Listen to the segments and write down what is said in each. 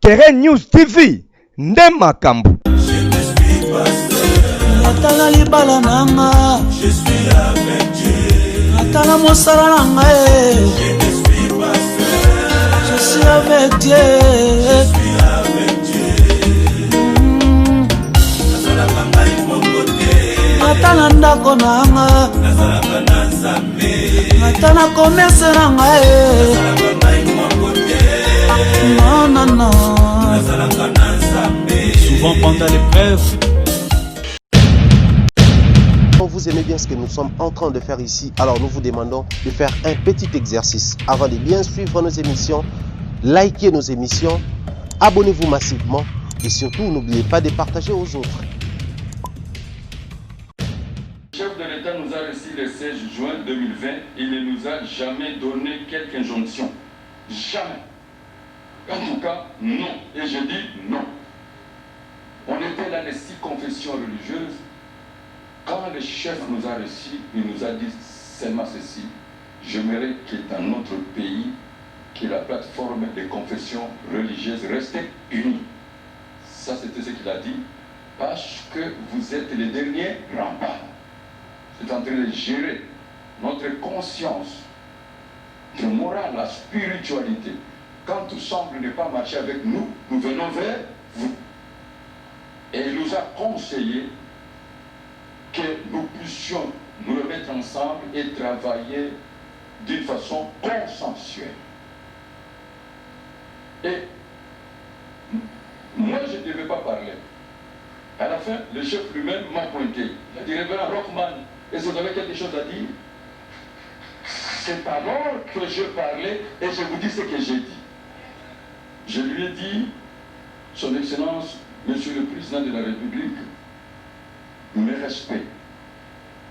Terrain News TV, Ndemakambu. Atala libala nanga, je suis avec Dieu. Atala mosala nanga, je suis avec Dieu. Je suis avec Dieu. Nazalaka ngai mokote. Atala ndako nanga, nazalaka na Nzambe. Atala commerce nanga, nazalaka ngai mokote. non, non, non. Souvent pendant l'épreuve. Vous aimez bien ce que nous sommes en train de faire ici, alors nous vous demandons de faire un petit exercice. Avant de bien suivre nos émissions, likez nos émissions, abonnez-vous massivement et surtout n'oubliez pas de partager aux autres. Le chef de l'État nous a reçu le 16 juin 2020, il ne nous a jamais donné quelque injonction. Jamais. En tout cas, non. Et je dis non. On était dans les 6 confessions religieuses. Quand le chef nous a reçus, il nous a dit seulement ceci: j'aimerais que dans notre pays, que la plateforme des confessions religieuses reste unie. Ça, c'était ce qu'il a dit, parce que vous êtes les derniers remparts. C'est en train de gérer notre conscience, notre morale, la spiritualité. Quand tout semble ne pas marcher avec nous, nous venons vers vous. Et il nous a conseillé que nous puissions nous remettre ensemble et travailler d'une façon consensuelle. Et moi, je ne devais pas parler. À la fin, le chef lui-même m'a pointé. Il a dit: Révérend Rockman, est-ce que vous avez quelque chose à dire? C'est alors que je parlais et je vous dis ce que j'ai dit. Je lui ai dit: Son Excellence, Monsieur le Président de la République, mes respects.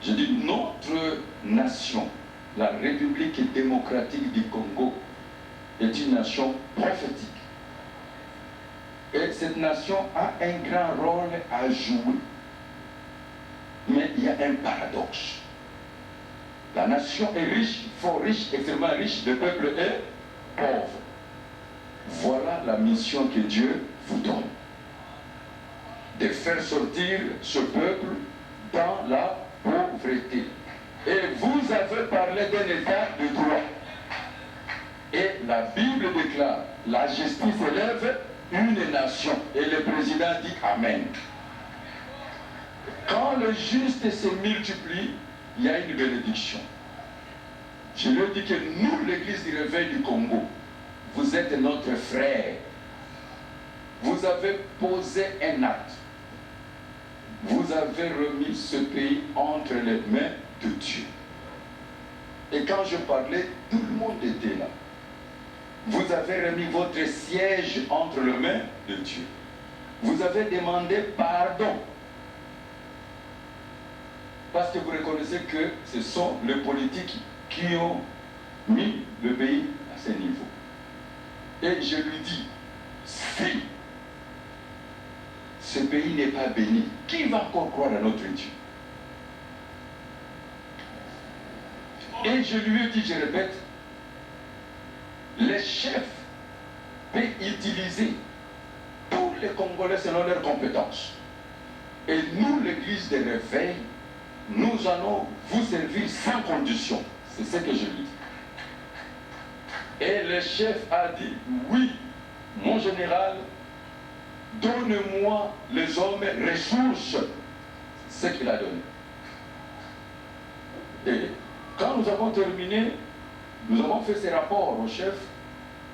J'ai dit: notre nation, la République démocratique du Congo, est une nation prophétique. Et cette nation a un grand rôle à jouer. Mais il y a un paradoxe. La nation est riche, fort riche, extrêmement riche, le peuple est pauvre. Voilà la mission que Dieu vous donne. De faire sortir ce peuple dans la pauvreté. Et vous avez parlé d'un état de droit. Et la Bible déclare: la justice élève une nation. Et le président dit Amen. Quand le juste se multiplie, il y a une bénédiction. Je lui ai dit que nous, l'église du réveil du Congo, vous êtes notre frère. Vous avez posé un acte. Vous avez remis ce pays entre les mains de Dieu. Et quand je parlais, tout le monde était là. Vous avez remis votre siège entre les mains de Dieu. Vous avez demandé pardon. Parce que vous reconnaissez que ce sont les politiques qui ont mis le pays à ce niveau. Et je lui dis, si ce pays n'est pas béni, qui va encore croire à notre Dieu? Et je lui ai dit, je répète, les chefs peuvent utiliser tous les Congolais selon leurs compétences. Et nous, l'église des réveils, nous allons vous servir sans condition. C'est ce que je lui dis. Et le chef a dit, oui, mon général, donne-moi les hommes ressources. C'est ce qu'il a donné. Et quand nous avons terminé, nous avons fait ces rapports au chef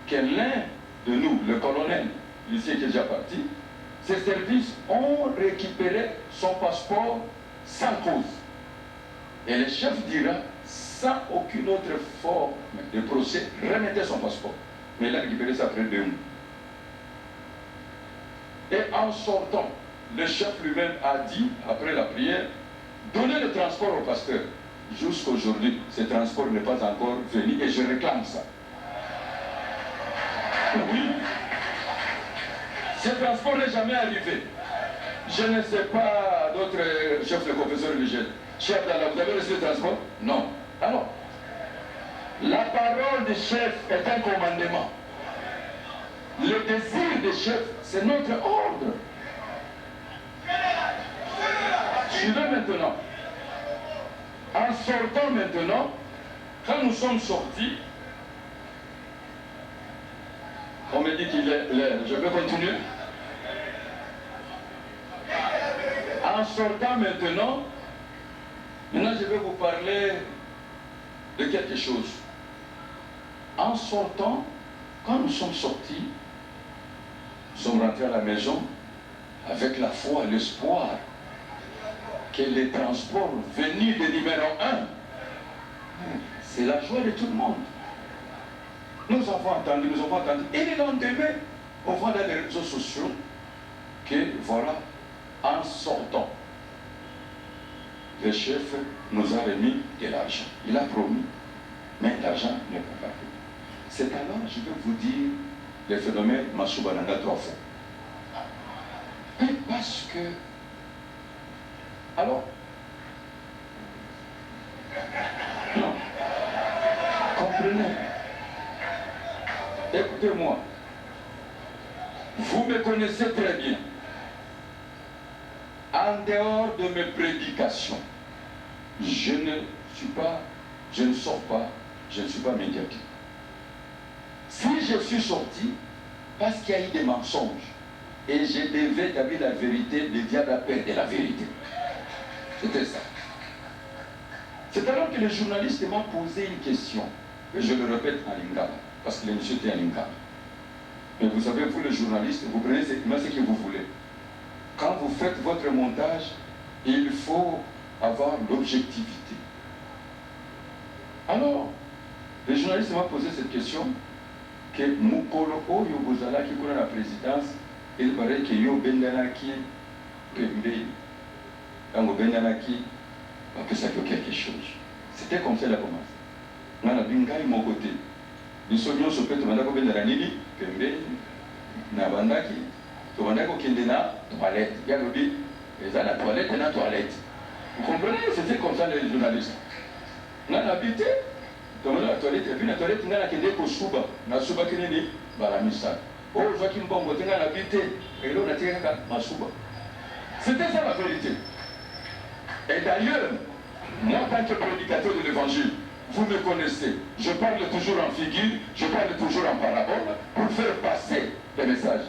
que l'un de nous, le colonel, ici qui est déjà parti, ses services ont récupéré son passeport sans cause. Et le chef dira, sans aucune autre forme de procès, remettez son passeport. Mais il a récupéré ça après 2 mois. Et en sortant, le chef lui-même a dit, après la prière, donnez le transport au pasteur. Jusqu'aujourd'hui, ce transport n'est pas encore venu et je réclame ça. Oui. Ce transport n'est jamais arrivé. Je ne sais pas d'autres chefs de confession religieuse. Chef d'Allah, vous avez reçu le transport? Non. Alors, la parole du chef est un commandement. Le désir du chef, c'est notre ordre. Suivez maintenant. En sortant maintenant, quand nous sommes sortis, on me dit qu'il est l'heure. Je vais continuer. En sortant maintenant, je vais vous parler de quelque chose. En sortant, quand nous sommes sortis, nous sommes rentrés à la maison avec la foi et l'espoir que les transports venus de numéro 1, c'est la joie de tout le monde. Nous avons entendu. Et le lendemain, on voit dans les réseaux sociaux que voilà, en sortant, le chef nous a remis de l'argent. Il a promis, mais l'argent n'est pas parti. C'est alors, je vais vous dire, le phénomène Masoubananga 3 fois. Et parce que, alors, non, comprenez, écoutez-moi, vous me connaissez très bien. En dehors de mes prédications, je ne sors pas, je ne suis pas médiatique. Si je suis sorti, parce qu'il y a eu des mensonges, et je devais établir la vérité, le diable a peur de la vérité. C'était ça. C'est alors que le journaliste m'a posé une question, et je le répète en lingala, parce que l'émission était en lingala. Mais vous savez, vous les journalistes, vous prenez ce que vous voulez. Quand vous faites votre montage, il faut avoir l'objectivité. Alors, le journaliste m'a posé cette question, que Moukolo Oyo Bozala qui connaît la présidence, il paraît que Yo Bendanaki, Pembe, Tango Bendanaki, que ça fait quelque chose. C'était comme ça qu'il a commencé. On a Bingaï mon côté. Nous sommes sur Pet Mandako Bendanani, Pembe, Nabandaki, Tomandako Kendena, toilette. Il y a le dit, ils ont la toilette et la toilette. Vous comprenez? C'était comme ça les journalistes. On a habité. Donc la toilette, et puis la toilette, on a quitté pour Souba. On a Souba qui n'est ni Baramissa. Oh, Joachim Bongo, on a habité. Et là, on a tiré ma Souba. C'était ça la vérité. Et d'ailleurs, moi, en tant que prédicateur de l'évangile, vous me connaissez. Je parle toujours en figure, je parle toujours en parabole pour faire passer les messages.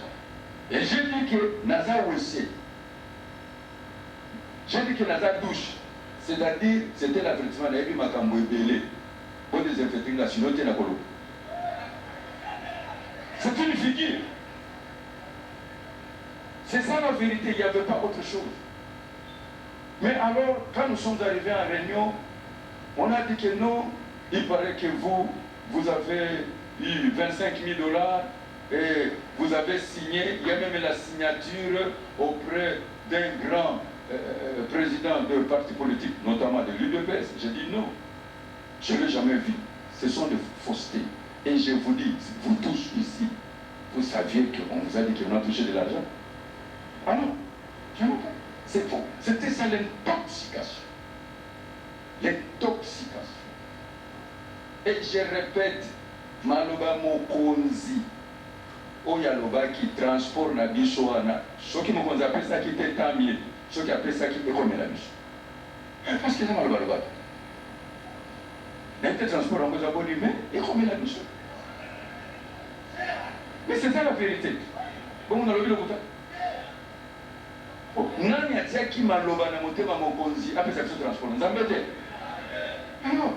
Et j'ai dit que Nazar aussi. J'ai dit que Nazar douche. C'est-à-dire, c'était l'avertissement de Ebi Makambo Ebele. C'est une figure. C'est ça la vérité, il n'y avait pas autre chose. Mais alors, quand nous sommes arrivés en réunion, on a dit que non, il paraît que vous avez eu 25 000 $ et vous avez signé, il y a même la signature auprès d'un grand président de parti politique, notamment de l'UDPS. J'ai dit non. Je ne l'ai jamais vu. Ce sont des faussetés. Et je vous dis, vous tous ici, vous saviez qu'on vous a dit qu'on a touché de l'argent. Ah non, c'est faux. C'était ça l'intoxication. L'intoxication. Et je répète, Maloba Mokonzi, Oyaloba qui transporte la bichoana. Ceux qui m'ont appelé ça qui était tamier, ceux qui appellent ça qui était comme la biche. Parce que c'est Maloba Loba. Il y a des transports en Mozambique humain et combien la douche. Mais c'est ça la vérité. Bon, on a levé le bouton. Nani a dit qui m'a loba na motema mokonzi après ça se transport. Nous embêtez. Alors,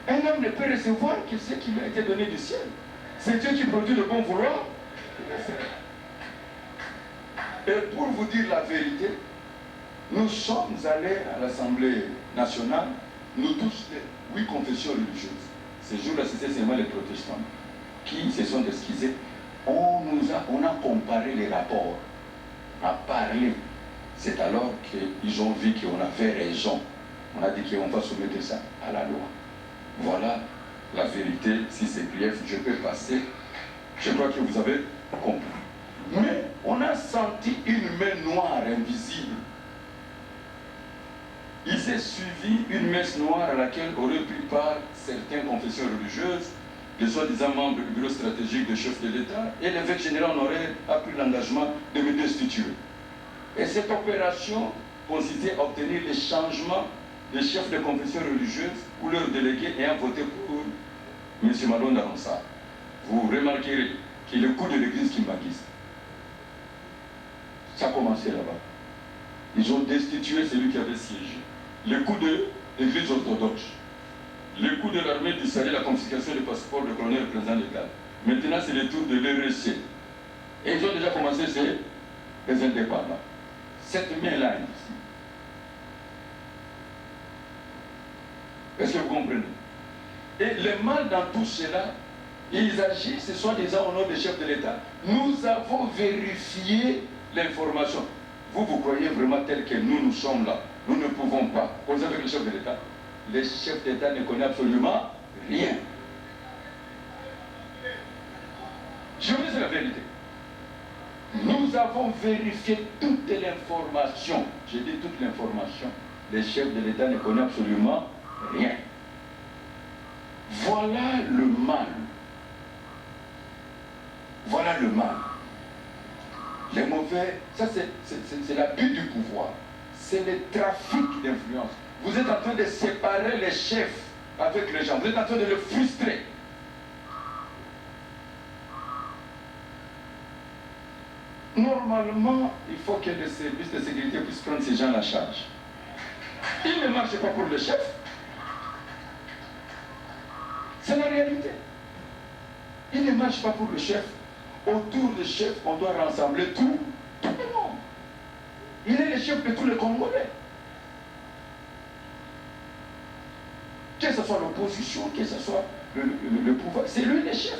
un homme ne peut recevoir que ce qui lui a été donné du ciel. C'est Dieu qui produit le bon vouloir. Et pour vous dire la vérité, nous sommes allés à l'Assemblée nationale. Nous tous, les 8 confessions religieuses, ce jour-là, c'était seulement les protestants qui se sont excusés. On a préparé les rapports, on a parlé. C'est alors qu'ils ont vu qu'on avait raison. On a dit qu'on va soumettre ça à la loi. Voilà la vérité. Si c'est brief, je peux passer. Je crois que vous avez compris. Mais on a senti une main noire invisible. Il s'est suivi une messe noire à laquelle auraient pris part certaines confessions religieuses, les soi-disant membres du bureau stratégique des chefs de l'État, et l'évêque général Honoré a pris l'engagement de me destituer. Et cette opération consistait à obtenir les changements des chefs de confession religieuse ou leurs délégués ayant voté pour M. Malonda Ronsard. Vous remarquerez qu'il est le coup de l'église qui m'aguise. Ça a commencé là-bas. Ils ont destitué celui qui avait siégé. Le coup de l'église orthodoxe. Le coup de l'armée du Sahel, la confiscation des passeports du colonel président de l'État. Maintenant, c'est le tour de l'RSC. Et ils ont déjà commencé les indépendants. Cette main-là, ici. Est-ce que vous comprenez? Et le mal dans tout cela, ils agissent, soi-disant au nom des chefs de l'État. Nous avons vérifié l'information. Vous croyez vraiment tel que nous sommes là? Nous ne pouvons pas causer avec les chefs de l'État. Les chefs d'État ne connaissent absolument rien. Je vous dis la vérité. Nous avons vérifié toute l'information. J'ai dit toute l'information. Les chefs de l'État ne connaissent absolument rien. Voilà le mal. Voilà le mal. Les mauvais, ça c'est l'abus du pouvoir. C'est le trafic d'influence. Vous êtes en train de séparer les chefs avec les gens. Vous êtes en train de les frustrer. Normalement, il faut que les services de sécurité puissent prendre ces gens à la charge. Ils ne marchent pas pour le chef. C'est la réalité. Ils ne marchent pas pour le chef. Autour du chef, on doit rassembler tout le monde. Il est le chef de tous les Congolais. Que ce soit l'opposition, que ce soit le pouvoir, c'est lui le chef.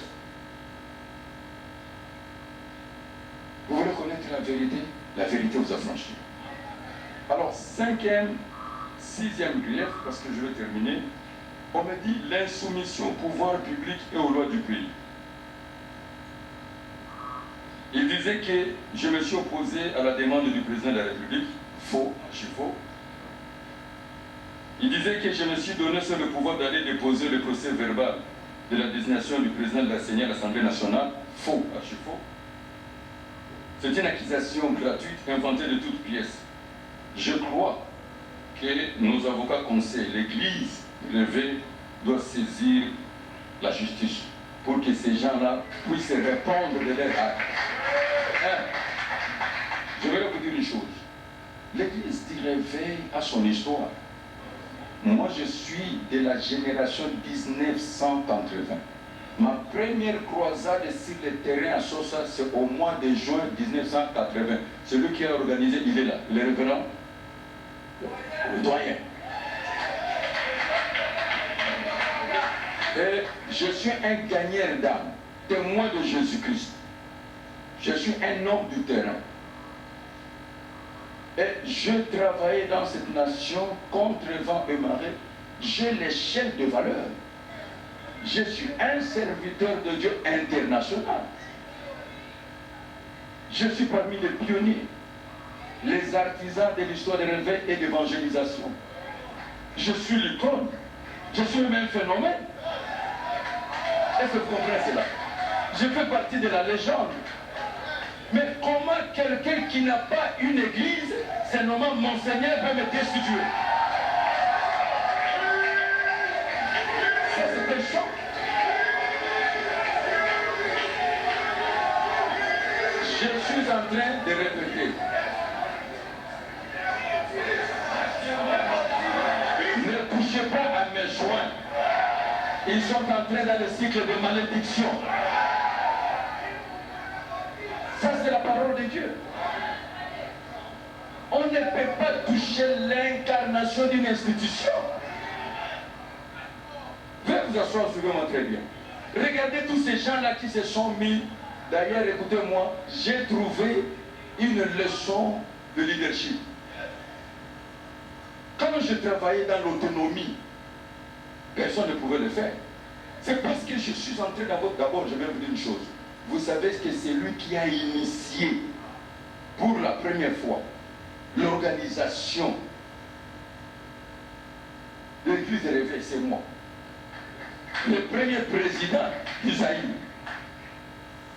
Vous voulez connaître la vérité vous affranchit. Alors, 5e, 6e grief, parce que je vais terminer, on me dit l'insoumission au pouvoir public et aux lois du pays. Il disait que je me suis opposé à la demande du président de la République. Faux, archi-faux. Il disait que je me suis donné seul le pouvoir d'aller déposer le procès verbal de la désignation du président de la CENI à l'Assemblée nationale. Faux, archi-faux. C'est une accusation gratuite, inventée de toutes pièces. Je crois que nos avocats conseillent, l'Église élevée doit saisir la justice pour que ces gens-là puissent répondre de leur actes. Je vais vous dire une chose. L'Église du réveil a son histoire. Moi, je suis de la génération 1980. Ma première croisade sur le terrain à Sosa, c'est au mois de juin 1980. Celui qui a organisé, il est là, le révérend, le doyen. Et je suis un gagneur d'âme, témoin de Jésus-Christ. Je suis un homme du terrain. Et je travaillais dans cette nation contre vent et marée. J'ai l'échelle de valeur. Je suis un serviteur de Dieu international. Je suis parmi les pionniers, les artisans de l'histoire de réveil et d'évangélisation. Je suis l'icône. Je suis le même phénomène. Est-ce que vous comprenez cela? Je fais partie de la légende. Mais comment quelqu'un qui n'a pas une église, c'est nommé Monseigneur, peut me destituer? Ça, c'est un choc. Je suis en train de répéter. Ne touchez pas à mes joints. Ils sont entrés dans le cycle de malédiction. Ça, c'est la parole de Dieu. On ne peut pas toucher l'incarnation d'une institution. Veuillez vous asseoir, suivez-moi très bien. Regardez tous ces gens-là qui se sont mis D'ailleurs, écoutez-moi, j'ai trouvé une leçon de leadership. Quand je travaillais dans l'autonomie, personne ne pouvait le faire. C'est parce que je suis entré d'abord, je vais vous dire une chose. Vous savez que c'est lui qui a initié pour la première fois l'organisation de l'église de réveil, c'est moi. Le premier président du Zaïre,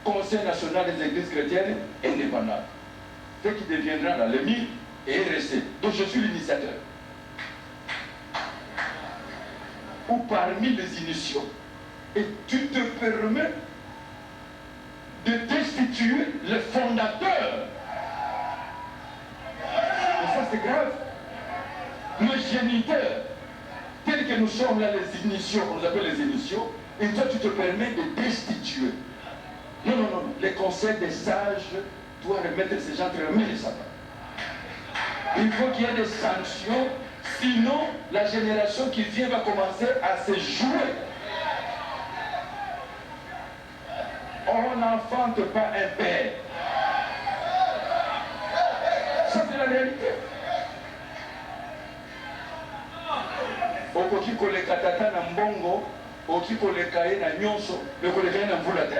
Conseil national des églises chrétiennes indépendantes, ce qui deviendra dans le MIR et RSC. Donc je suis l'initiateur. Ou parmi les initiaux. Et tu te permets de destituer le fondateur. Et ça c'est grave. Le géniteur, tel que nous sommes là, les initiaux, on nous appelle les initiaux, et toi tu te permets de destituer. Non, non, non, les conseils des sages doivent remettre ces gens entre les mains de Satan. Il faut qu'il y ait des sanctions, sinon la génération qui vient va commencer à se jouer. On n'enfante pas un père. Ça c'est la réalité. Okoki koleka tata na mbongo, okoki koleka ye na nyonso, mais koleka ye na mvula te.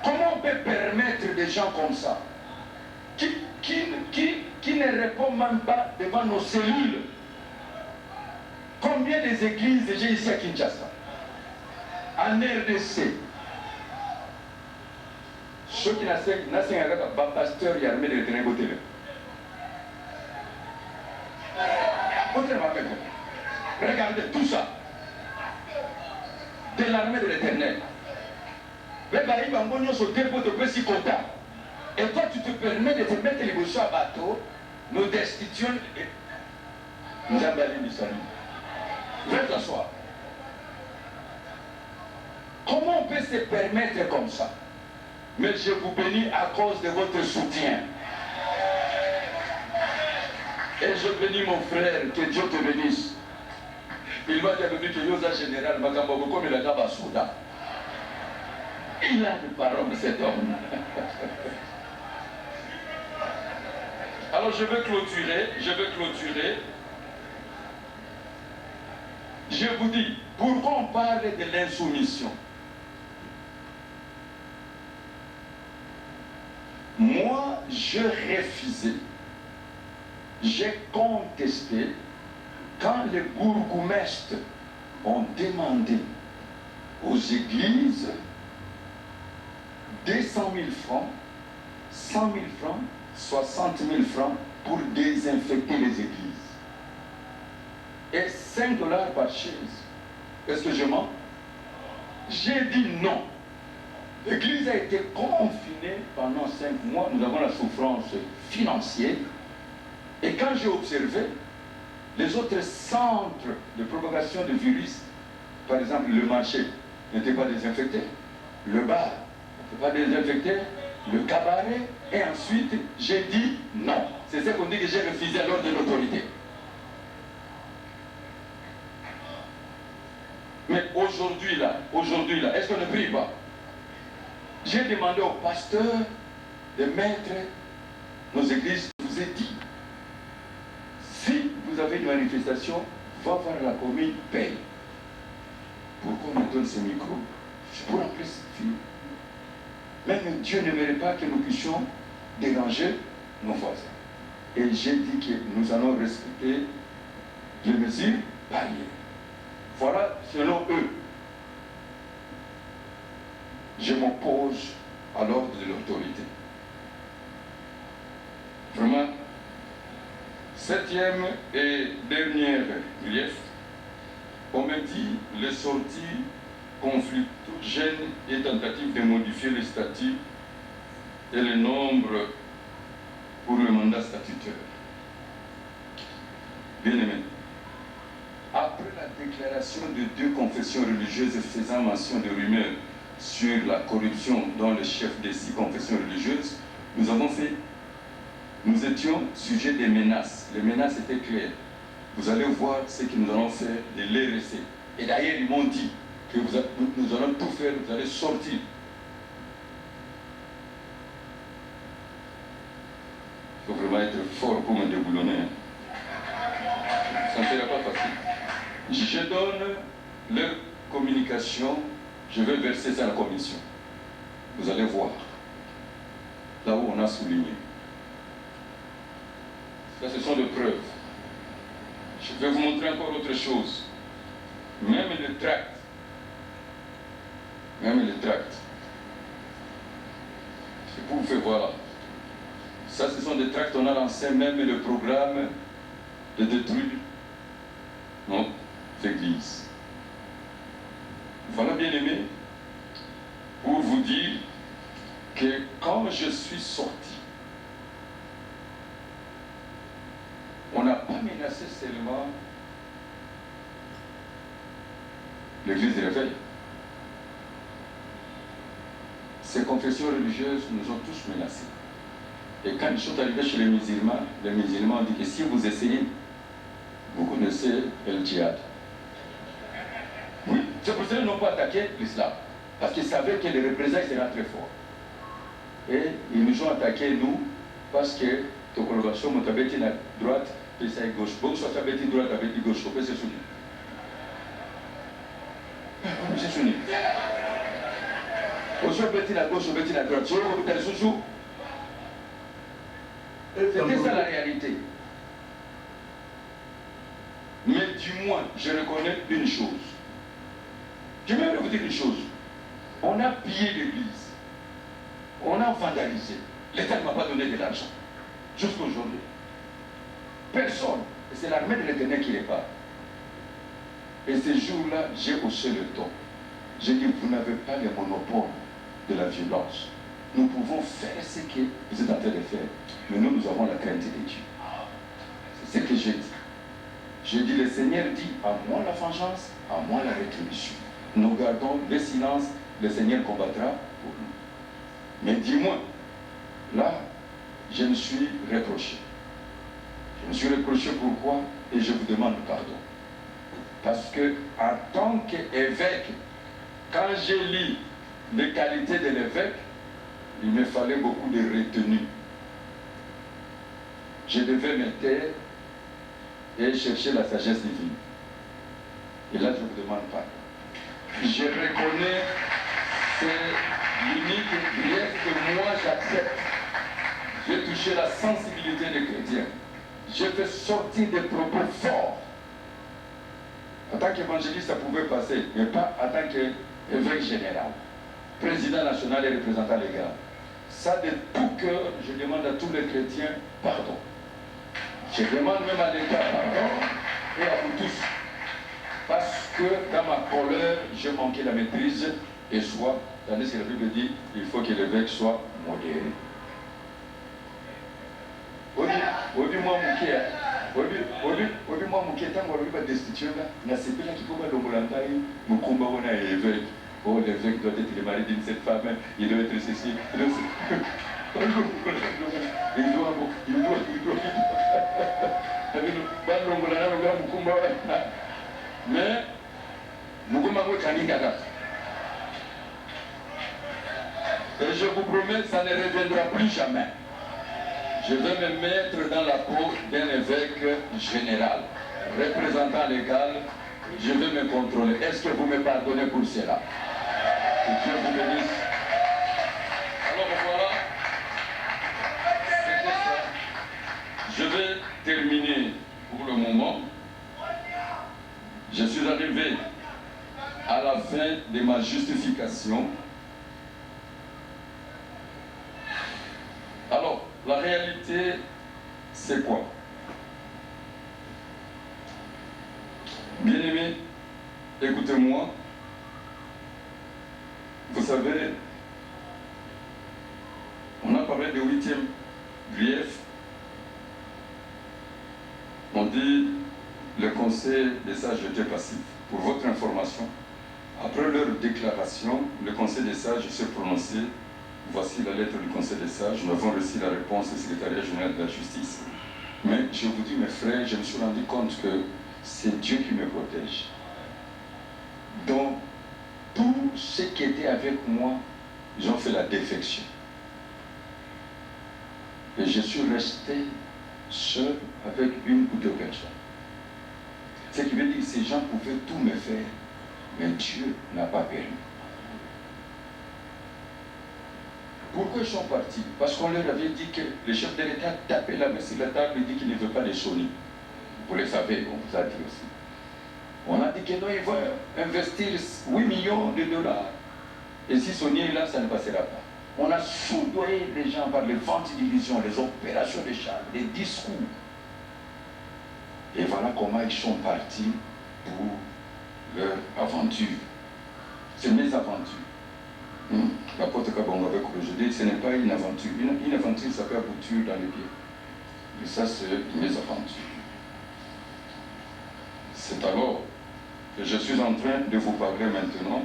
Comment on peut permettre des gens comme ça qui ne répondent même pas devant nos cellules? Combien des églises j'ai ici à Kinshasa, en RDC? Ceux qui naissent un pasteur, il y a armé de terrain côté. Regardez tout ça. De l'armée de l'Éternel. Et toi tu te permets de te mettre les bouchons à bateau, nous destituons nous emballons du salut. Viens t'asseoir. Comment on peut se permettre comme ça? Mais je vous bénis à cause de votre soutien. Et je bénis mon frère, que Dieu te bénisse. Il va dire que Yosa général, comme il a d'abord soudain. Il a des paroles, cet homme. Alors je vais clôturer. Je vous dis, pourquoi on parle de l'insoumission? Moi, je refusais. J'ai contesté quand les bourgmestres ont demandé aux églises 200 000 francs, 100 000 francs, 60 000 francs pour désinfecter les églises. Et 5 $ par chaise. Est-ce que je mens? J'ai dit non. L'église a été confinée pendant 5 mois. Nous avons la souffrance financière. Et quand j'ai observé, les autres centres de propagation de virus, par exemple le marché, n'était pas désinfecté, le bar n'était pas désinfecté, le cabaret, et ensuite j'ai dit non. C'est ce qu'on dit que j'ai refusé à l'ordre de l'autorité. Mais aujourd'hui là, est-ce qu'on ne prie pas? J'ai demandé au pasteur de mettre nos églises. Je vous ai dit, si vous avez une manifestation, va voir la commune, paye. Pourquoi on nous donne ce micro? C'est pour remplir cette fille. Même Dieu n'aimerait pas que nous puissions déranger nos voisins. Et j'ai dit que nous allons respecter les mesures barrières. Voilà, selon eux. Je m'oppose à l'ordre de l'autorité. Vraiment, 7e et dernière grief, on me dit les sorties conflictogènes et tentatives de modifier les statuts et le nombre pour le mandat statutaire. Bien aimé, après la déclaration de 2 confessions religieuses faisant mention de rumeurs sur la corruption dans le chef des 6 confessions religieuses, nous étions sujets des menaces. Les menaces étaient claires. Vous allez voir ce que nous allons faire de l'RSC. Et d'ailleurs, ils m'ont dit, que nous allons tout faire, vous allez sortir. Il faut vraiment être fort pour me déboulonner. Ça ne sera pas facile. Je donne leur communication, je vais verser ça à la commission. Vous allez voir. Là où on a souligné. Ça, ce sont des preuves. Je vais vous montrer encore autre chose. Même le tract. Même le tract. C'est pour vous faire voir. Ça, ce sont des tracts qu'on a lancé, même le programme de détruire notre église. Voilà, bien aimé, pour vous dire que quand je suis sorti, on n'a pas menacé seulement l'église de réveil. Ces confessions religieuses nous ont tous menacés. Et quand ils sont arrivés chez les musulmans ont dit que si vous essayez, vous connaissez le djihad. Oui, c'est pour ça qu'ils n'ont pas attaqué l'islam. Parce qu'ils savaient que les représailles seraient très fortes. Et ils nous ont attaqué, nous, parce que la collaboration, on avait dit à droite, puis ça à gauche. Bon, soit ça avait dit droite, avait dit gauche, on peut se souvenir. On peut se souvenir. On peut dire à gauche, on peut dire à droite. C'était ça la réalité. Mais du moins, je reconnais une chose. Je vais même vous dire une chose. On a pillé l'église. On a vandalisé. L'État ne m'a pas donné de l'argent. Jusqu'à aujourd'hui. Personne. Et c'est l'armée de l'Éternel qui les parle. Et ce jour-là, j'ai haussé le ton. J'ai dit, vous n'avez pas le monopole de la violence. Nous pouvons faire ce que vous êtes en train de faire. Mais nous, nous avons la crainte de Dieu. C'est ce que j'ai dit. J'ai dit, le Seigneur dit, à moi la vengeance, à moi la rétribution. Nous gardons le silence, le Seigneur combattra pour nous. Mais dis-moi, là, je me suis reproché. Je me suis reproché pourquoi? Et je vous demande pardon. Parce que, en tant qu'évêque, quand j'ai lu les qualités de l'évêque, il me fallait beaucoup de retenue. Je devais me taire et chercher la sagesse divine. Et là, je vous demande pardon. Je reconnais c'est l'unique grief que moi j'accepte. J'ai touché la sensibilité des chrétiens. J'ai fait sortir des propos forts. En tant qu'évangéliste, ça pouvait passer, mais pas en tant qu'évêque général, président national et représentant légal. Ça, de tout cœur, je demande à tous les chrétiens pardon. Je demande même à l'État pardon et à vous tous. Parce que dans ma colère, j'ai manqué la maîtrise et soit, tandis que la Bible dit, il faut que l'évêque soit modéré. Moi, mon qui est destitué là, n'a pas là qui peut pas l'omolantari, mon combat on a l'évêque. Oh, l'évêque doit être le mari d'une cette femme, il doit être ceci. Mais, et je vous promets, ça ne reviendra plus jamais. Je vais me mettre dans la peau d'un évêque général, représentant légal. Je vais me contrôler. Est-ce que vous me pardonnez pour cela? Que Dieu vous bénisse. Alors voilà. C'était ça. Je vais terminer pour le moment. Je suis arrivé à la fin de ma justification. Alors, la réalité, c'est quoi? Bien-aimés, écoutez-moi. Vous savez, on a parlé du 8e grief. On dit le conseil des sages était passif. Pour votre information, après leur déclaration, le conseil des sages s'est prononcé. Voici la lettre du conseil des sages. Nous avons reçu la réponse du secrétariat général de la justice. Mais je vous dis, mes frères, je me suis rendu compte que c'est Dieu qui me protège. Donc, ceux qui étaient avec moi, ils ont fait la défection. Et je suis resté seul avec une ou deux personnes. Ce qui veut dire que ces gens pouvaient tout me faire, mais Dieu n'a pas permis. Pourquoi ils sont partis? Parce qu'on leur avait dit que le chef de l'État tapait la main sur la table et dit qu'il ne veut pas les sonner. Vous le savez, on vous a dit aussi. On a dit que non, il va investir 8 millions de dollars. Et si Sony est là, ça ne passera pas. On a soudoyé les gens par les ventes d'illusions, les opérations de charme, les discours. Et voilà comment ils sont partis pour leur aventure. C'est mes aventures. L'apôtre Kabongo avec aujourd'hui, ce n'est pas une aventure. Une aventure, ça peut aboutir dans les pieds. Mais ça, c'est mes aventures. C'est alors que je suis en train de vous parler maintenant.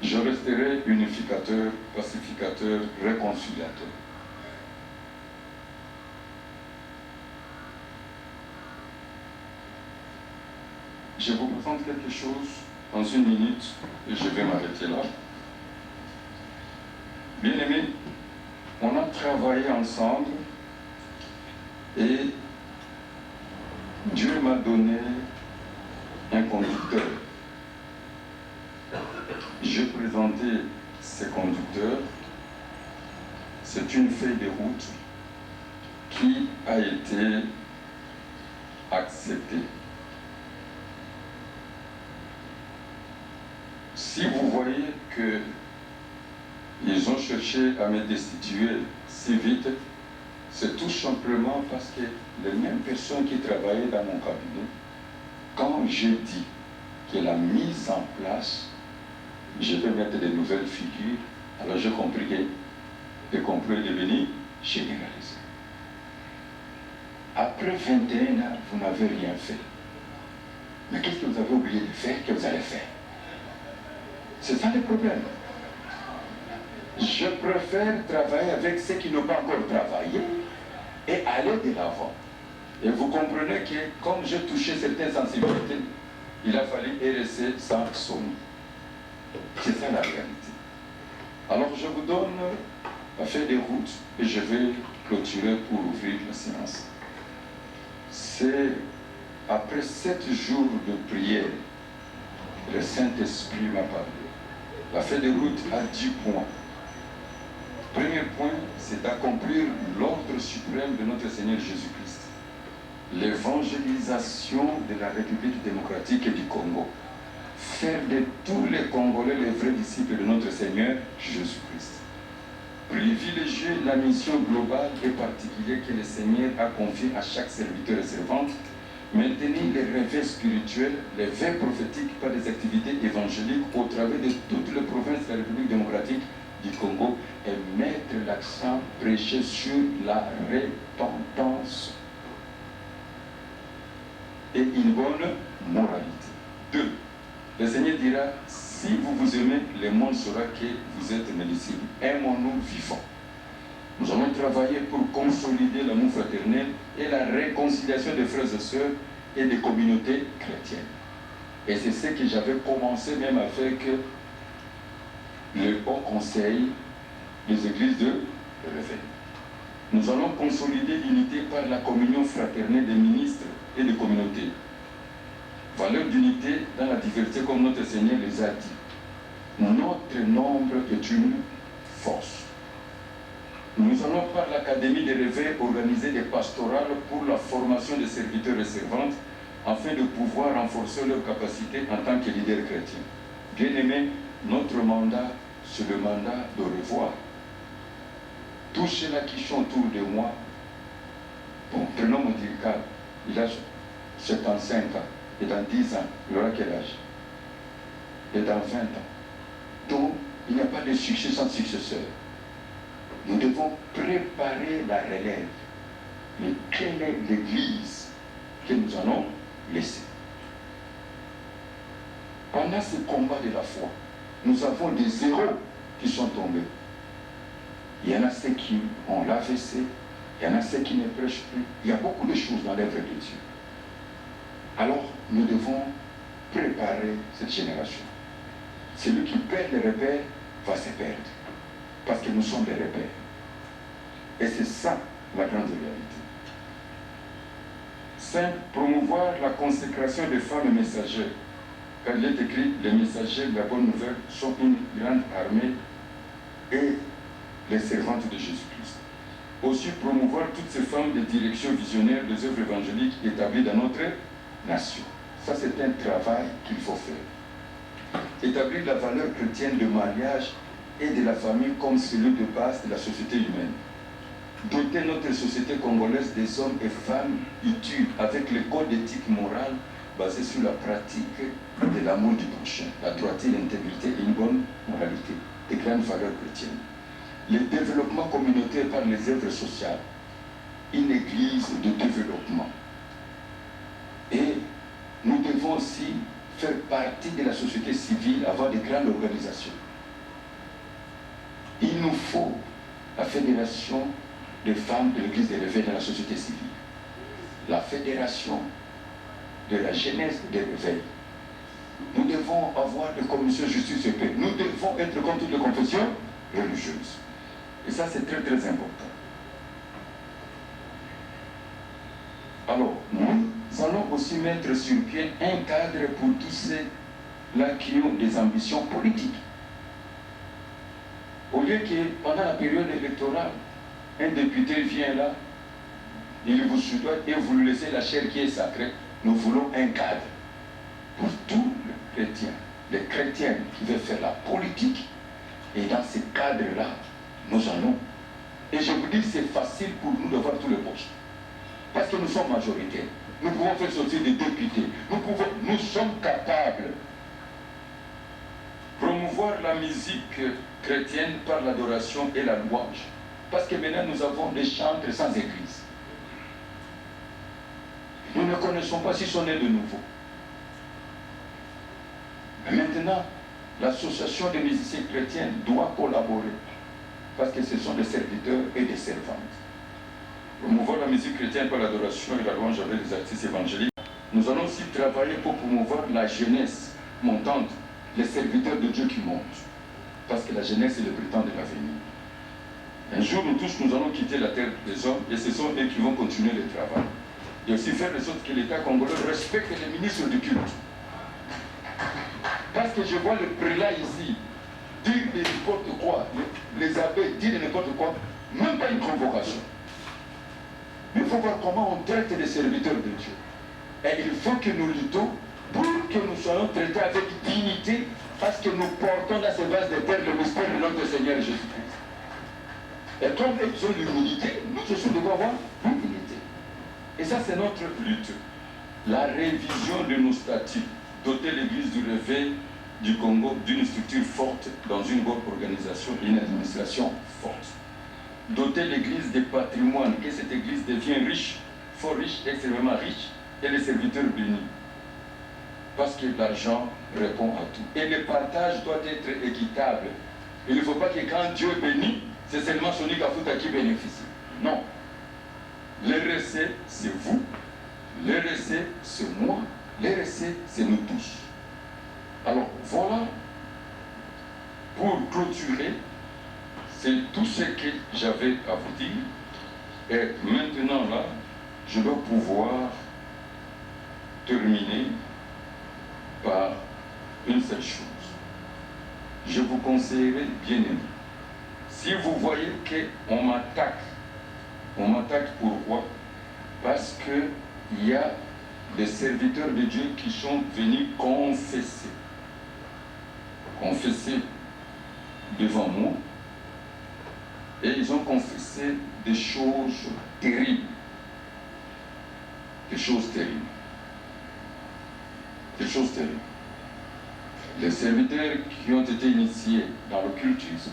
Je resterai unificateur, pacificateur, réconciliateur. Je vous présente quelque chose dans une minute et je vais m'arrêter là. Bien-aimés, on a travaillé ensemble et Dieu m'a donné un conducteur. J'ai présenté ces conducteurs. C'est une feuille de route qui a été acceptée. Si vous voyez que ils ont cherché à me destituer si vite, c'est tout simplement parce que les mêmes personnes qui travaillaient dans mon cabinet, quand j'ai dit que la mise en place, je vais mettre de nouvelles figures, alors j'ai compris que le complot est devenu généralisé. Après 21 ans, vous n'avez rien fait. Mais qu'est-ce que vous avez oublié de faire que vous allez faire? C'est ça le problème. Je préfère travailler avec ceux qui n'ont pas encore travaillé et aller de l'avant. Et vous comprenez que comme j'ai touché certaines sensibilités, il a fallu RSC sans somme. C'est ça la réalité. Alors je vous donne la feuille de route et je vais clôturer pour ouvrir la séance. C'est après 7 jours de prière, le Saint-Esprit m'a parlé. La feuille de route a 10 points. Premier point, c'est d'accomplir l'ordre suprême de notre Seigneur Jésus-Christ. L'évangélisation de la République démocratique du Congo. Faire de tous les Congolais les vrais disciples de notre Seigneur Jésus-Christ. Privilégier la mission globale et particulière que le Seigneur a confiée à chaque serviteur et servante. Maintenir les réveils spirituels, les veilles prophétiques par des activités évangéliques au travers de toutes les provinces de la République démocratique du Congo et mettre l'accent prêché sur la repentance et une bonne moralité. 2. Le Seigneur dira, si vous vous aimez, le monde saura que vous êtes mes disciples. Aimons-nous vivants. Nous allons travailler pour consolider l'amour fraternel et la réconciliation des frères et sœurs et des communautés chrétiennes. Et c'est ce que j'avais commencé même avec le Haut Conseil des Églises de Réveil. Nous allons consolider l'unité par la communion fraternelle des ministres et des communautés. Valeur d'unité dans la diversité comme notre Seigneur les a dit. Notre nombre est une force. Nous allons par l'Académie des Réveils organiser des pastorales pour la formation des serviteurs et servantes afin de pouvoir renforcer leurs capacités en tant que leaders chrétiens. Bien-aimés, notre mandat, c'est le mandat de revoir. Tous ceux-là qui sont autour de moi, bon, prenons mon cas, il a 75 ans, et dans 10 ans, il aura quel âge? Et dans 20 ans. Donc, il n'y a pas de succès sans successeur. Nous devons préparer la relève. Mais quelle est l'église que nous allons laisser? Pendant ce combat de la foi, nous avons des héros qui sont tombés. Il y en a ceux qui ont l'AVC, il y en a ceux qui ne prêchent plus. Il y a beaucoup de choses dans l'œuvre de Dieu. Alors, nous devons préparer cette génération. celui qui perd les repères va se perdre. Parce que nous sommes des repères. Et c'est ça la grande réalité. 5. Promouvoir la consécration des femmes messagères. Car il est écrit, les messagers de la bonne nouvelle sont une grande armée et les servantes de Jésus-Christ. Aussi promouvoir toutes ces femmes de direction visionnaire des œuvres évangéliques établies dans notre nation. Ça, c'est un travail qu'il faut faire. Établir la valeur chrétienne du mariage et de la famille comme celui de base de la société humaine. Doter notre société congolaise des hommes et femmes utiles avec le code d'éthique morale basé sur la pratique de l'amour du prochain, la droiture, l'intégrité et une bonne moralité, des grandes valeurs chrétiennes. Le développement communautaire par les œuvres sociales, une église de développement. Et nous devons aussi faire partie de la société civile, avoir de grandes organisations. Il nous faut la fédération des femmes de l'église des réveils dans la société civile, la fédération de la jeunesse des réveils. Nous devons avoir des commissions de justice et paix. Nous devons être comme toutes les confessions religieuses. Et ça, c'est très très important. Alors, nous allons aussi mettre sur pied un cadre pour tous ceux-là qui ont des ambitions politiques. Au lieu que pendant la période électorale, un député vient là, il vous souhaite et vous lui laissez la chair qui est sacrée. Nous voulons un cadre pour tous les chrétiens qui veulent faire la politique. Et dans ce cadre-là, nous allons. Et je vous dis, c'est facile pour nous d'avoir tous les postes. Parce que nous sommes majoritaires. Nous pouvons faire sortir des députés. Nous sommes capables. Promouvoir la musique chrétienne par l'adoration et la louange. Parce que maintenant nous avons des chantres sans église. Nous ne connaissons pas si sont nés de nouveau. Mais maintenant, l'association des musiciens chrétiens doit collaborer. Parce que ce sont des serviteurs et des servantes. Promouvoir la musique chrétienne par l'adoration et la louange avec les artistes évangéliques. Nous allons aussi travailler pour promouvoir la jeunesse montante, les serviteurs de Dieu qui montent. Parce que la jeunesse est le prétend de l'avenir. Un jour, nous tous, nous allons quitter la terre des hommes et ce sont eux qui vont continuer le travail. Et aussi faire de sorte que l'État congolais respecte les ministres du culte. Parce que je vois le prélat ici dire n'importe quoi, les abbés dire n'importe quoi, même pas une convocation. Mais il faut voir comment on traite les serviteurs de Dieu. Et il faut que nous luttons pour que nous soyons traités avec dignité parce que nous portons dans ces vases de terre le mystère de notre Seigneur Jésus-Christ. Et comme ils ont l'humilité, nous aussi devons avoir l'humilité. Et ça, c'est notre lutte. La révision de nos statuts, doter l'Église du réveil du Congo d'une structure forte dans une bonne organisation et une administration forte. Doter l'Église des patrimoines, que cette Église devienne riche, fort riche, extrêmement riche, et les serviteurs bénis. Parce que l'argent répond à tout. Et le partage doit être équitable. Il ne faut pas que quand Dieu bénit, c'est seulement Sony Kafuta qui bénéficie. Non. L'RSC, c'est vous. L'RSC, c'est moi. L'RSC, c'est nous tous. Alors, voilà. Pour clôturer, c'est tout ce que j'avais à vous dire. Et maintenant, là, je dois pouvoir terminer par une seule chose. Je vous conseillerais, bien aimé, si vous voyez qu'on m'attaque pourquoi? Parce qu'il y a des serviteurs de Dieu qui sont venus confesser devant moi, et ils ont confessé des choses terribles. Des choses terribles. Des choses terribles. Les serviteurs qui ont été initiés dans l'occultisme,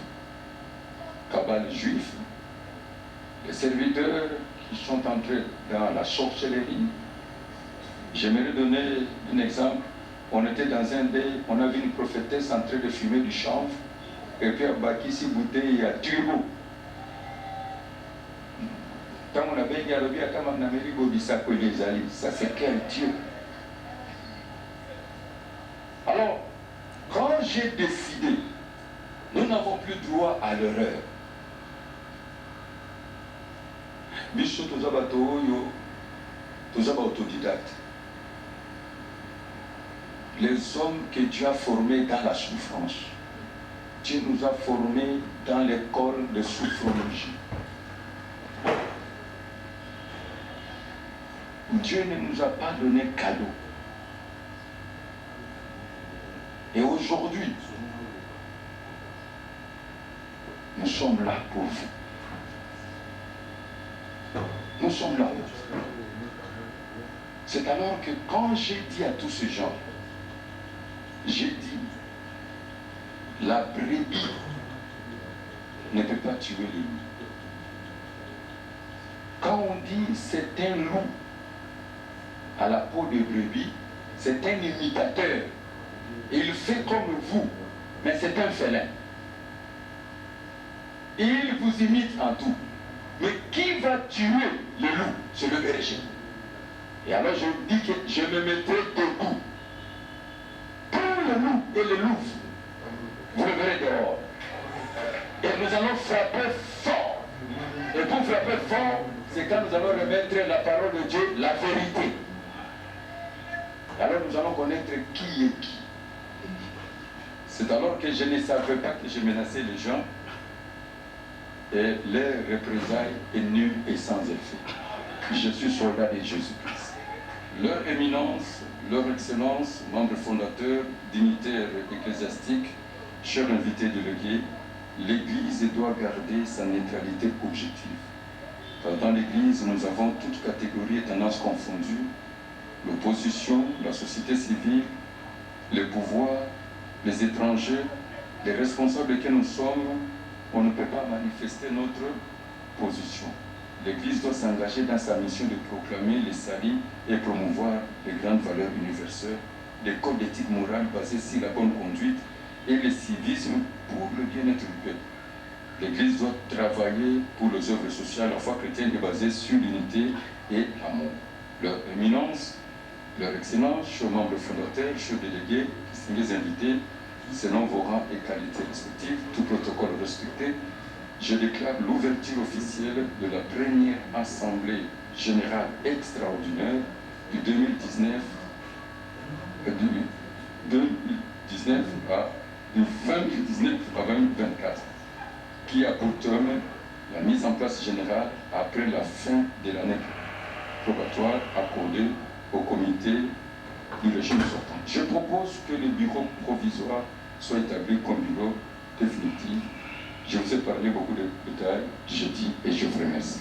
cabale juif, les serviteurs qui sont entrés dans la sorcellerie. J'aimerais donner un exemple. On était dans un deuil, on a vu une prophétesse en train de fumer du chanvre, et puis à Bakissi bouteille à turbo. Quand on avait dialogué à Kamanameri Bobisako les alliés, ça c'est quel Dieu? Alors, quand j'ai décidé, nous n'avons plus droit à l'erreur. Bicho tozabato oyo, tozaba autodidacte. Les hommes que Dieu a formés dans la souffrance, Dieu nous a formés dans l'école de sophrologie. Dieu ne nous a pas donné cadeau. Et aujourd'hui, nous sommes là pour vous. Nous sommes là. C'est alors que quand j'ai dit à tous ces gens, j'ai dit, la brebis ne peut pas tuer les loups. Quand on dit c'est un loup à la peau de brebis, c'est un imitateur. Il fait comme vous, mais c'est un félin. Il vous imite en tout. Mais qui va tuer le loup? C'est le berger. Et alors je dis que je me mettrai debout. Pour le loup et le loup, vous le verrez dehors. Et nous allons frapper fort. Et pour frapper fort, c'est quand nous allons remettre la parole de Dieu, la vérité. Alors nous allons connaître qui est qui. C'est alors que je ne savais pas que je menaçais les gens et leur représailles est nulle et sans effet. Je suis soldat de Jésus-Christ. Leur éminence, leur excellence, membres fondateurs, dignitaires ecclésiastiques, chers invités délégués, l'Église doit garder sa neutralité objective. Car dans l'Église, nous avons toutes catégories et tendances confondues, l'opposition, la société civile, le pouvoir, les étrangers, les responsables que nous sommes, on ne peut pas manifester notre position. L'Église doit s'engager dans sa mission de proclamer les saluts et promouvoir les grandes valeurs universelles, des codes d'éthique morale basés sur la bonne conduite et le civisme pour le bien-être du peuple. L'Église doit travailler pour les œuvres sociales, la foi chrétienne est basée sur l'unité et l'amour. Leur éminence, leur excellence, chers membres fondateurs, chers délégués, distingués invités, selon vos rangs et qualités respectives, tout protocole respecté, je déclare l'ouverture officielle de la première Assemblée Générale Extraordinaire du 2019 à 2024, qui a pour terme la mise en place générale après la fin de l'année probatoire accordée au comité du régime sortant. Je propose que le bureau provisoire soit établi comme bureau définitif. Je vous ai parlé beaucoup de détails, je dis et je vous remercie.